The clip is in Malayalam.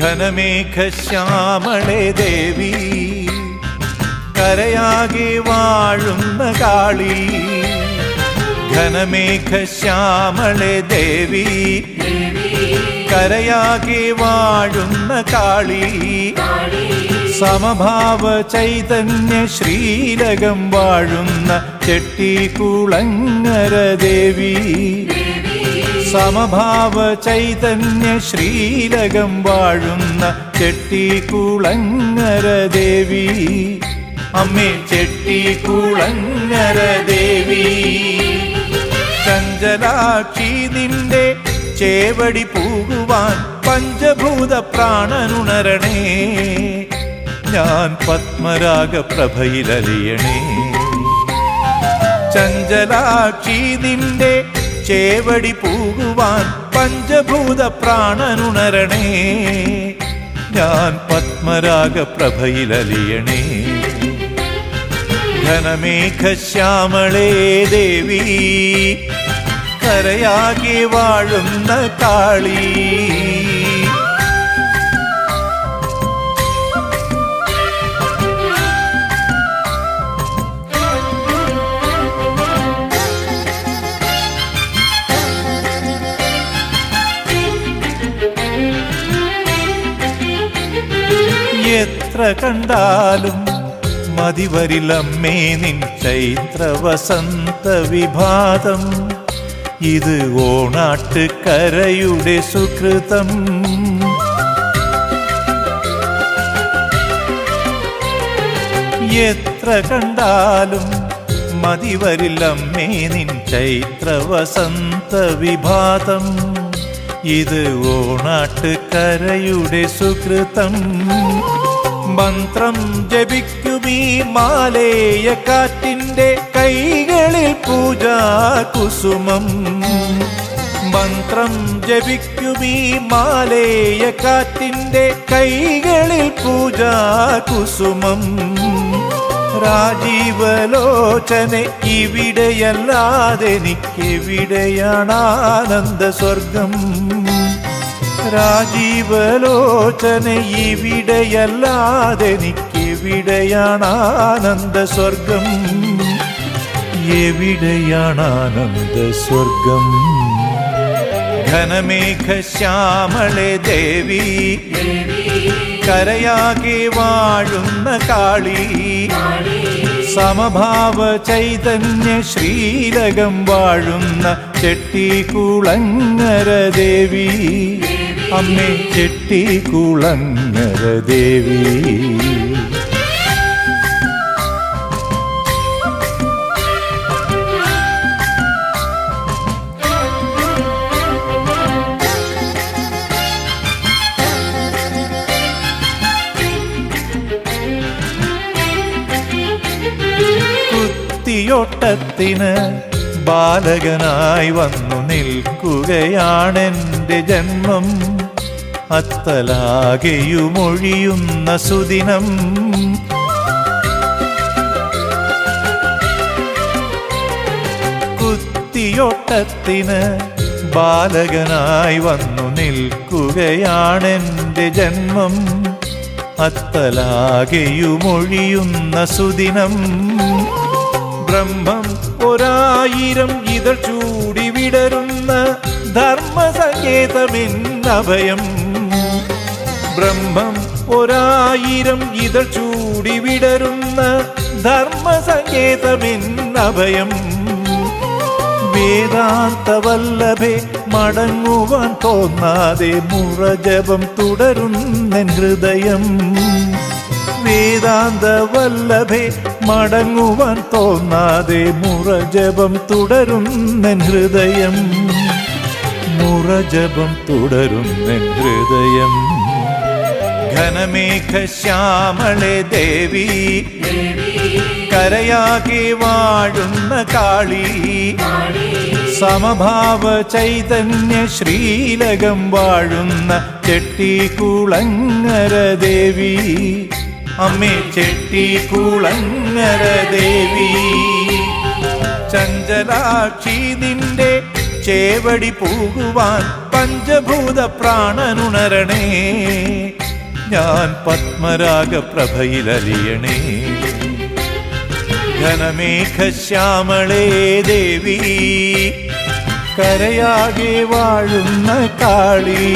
ഘനമേഘശ്യാമളേ ദേവി, കരയാകെ വാഴുന്ന കാളി. ഘനമേഘശ്യാമളേ ദേവി, കരയാകെ വാഴുന്ന കാളി. സമഭാവ ചൈതന്യ ശ്രീലകം വാഴുന്ന ചെട്ടിക്കുളങ്ങര ദേവി. സമഭാവ ചൈതന്യ ശ്രീലകം വാഴുന്ന ചെട്ടിക്കുളങ്ങര ദേവി. അമ്മേ ചെട്ടിക്കുളങ്ങര ദേവി. ചഞ്ചലാക്ഷി നിന്റെ ചേവടി പൂകുവാൻ പഞ്ചഭൂത പ്രാണനുണരണേ. ഞാൻ പത്മരാഗ പ്രഭയിലലിയണേ. ചഞ്ചലാക്ഷി നിന്റെ ചേവടി പൂകുവാൻ പഞ്ചഭൂത പ്രാണനുണരണേ. ഞാൻ പത്മരാഗ പ്രഭയിലലിയണേ. ഘനമേഘശ്യാമളേ ദേവി, കരയാകെ വാഴുന്ന കാളി. എത്ര കണ്ടാലും മതിവരിലമ്മേ നിൻ ചൈത്ര വസന്ത വിഭാതം. ഇത് ഓണാട്ടുകരയുടെ സുകൃതം. എത്ര കണ്ടാലും മതിവരിലമ്മേ നിൻ ചൈത്ര വസന്ത വിഭാതം. ഇത് ഓണാട്ടുകരയുടെ സുകൃതം. മന്ത്രം ജപിക്കുമീ മാലേയ കാറ്റിൻ്റെ കൈകളിൽ പൂജാ കുസുമം. മന്ത്രം ജപിക്കുമീ മാലേയ കാറ്റിൻ്റെ കൈകളിൽ പൂജാ കുസുമം. രാജീവലോചനെ ഇവിടെയല്ലാതെനിക്കെവിടെയാണ് ആനന്ദ സ്വർഗം. രാജീവലോചനെ ഇവിടെയല്ലാതെനിക്കെവിടെയാണ് ആനന്ദ സ്വർഗം. എവിടെയാണ് ആനന്ദ സ്വർഗം. ഘനമേഘശ്യാമളേ ദേവി, കരയാകെ വാഴുന്ന കാളി. സമഭാവ ചൈതന്യ ശ്രീലകം വാഴുന്ന ചെട്ടിക്കുളങ്ങര ദേവി. അമ്മേ ചെട്ടിക്കുളങ്ങര ദേവി. കുത്തിയോട്ടത്തിന് ബാലകനായി വന്നു നിൽക്കുകയാണെൻ്റെ ജന്മം. അത്തലാകെയുമൊഴിയുന്ന സുദിനം. കുത്തിയോട്ടത്തിന് ബാലകനായി വന്നു നിൽക്കുകയാണെൻ്റെ ജന്മം. അത്തലാകെയുമൊഴിയുന്ന സുദിനം. ബ്രഹ്മം ഒരായിരം ഇതൾ ചൂടി വിടരുന്ന ധർമ്മസങ്കേതമെന്നഭയം. ബ്രഹ്മം ഒരായിരം ഇതൾ ചൂടി വിടരുന്ന ധർമ്മസങ്കേതമെന്നഭയം. വേദാന്തവല്ലഭേ മടങ്ങുവാൻ തോന്നാതെ മുറജപം തുടരുന്നെൻ ഹൃദയം. വേദാന്തവല്ലഭേ മടങ്ങുവാൻ തോന്നാതെ മുറജപം തുടരുന്നെൻ ഹൃദയം. മുറജപം തുടരുന്നെൻ ഹൃദയം. ഘനമേഘശ്യാമളേ ദേവി, കരയാകെ വാഴുന്ന കാളി. സമഭാവ ചൈതന്യ ശ്രീലകം വാഴുന്ന ചെട്ടിക്കുളങ്ങര ദേവി. അമ്മേ ചെട്ടിക്കുളങ്ങര ദേവി. ചഞ്ചലാക്ഷി നിന്റെ ചേവടി പൂകുവാൻ പഞ്ചഭൂത പ്രാണനുണരണേ. ഞാൻ പത്മരാഗ പ്രഭയിലലിയണേ. ഘനമേഘശ്യാമളേ ദേവി, കരയാകെ വാഴുന്ന കാളി.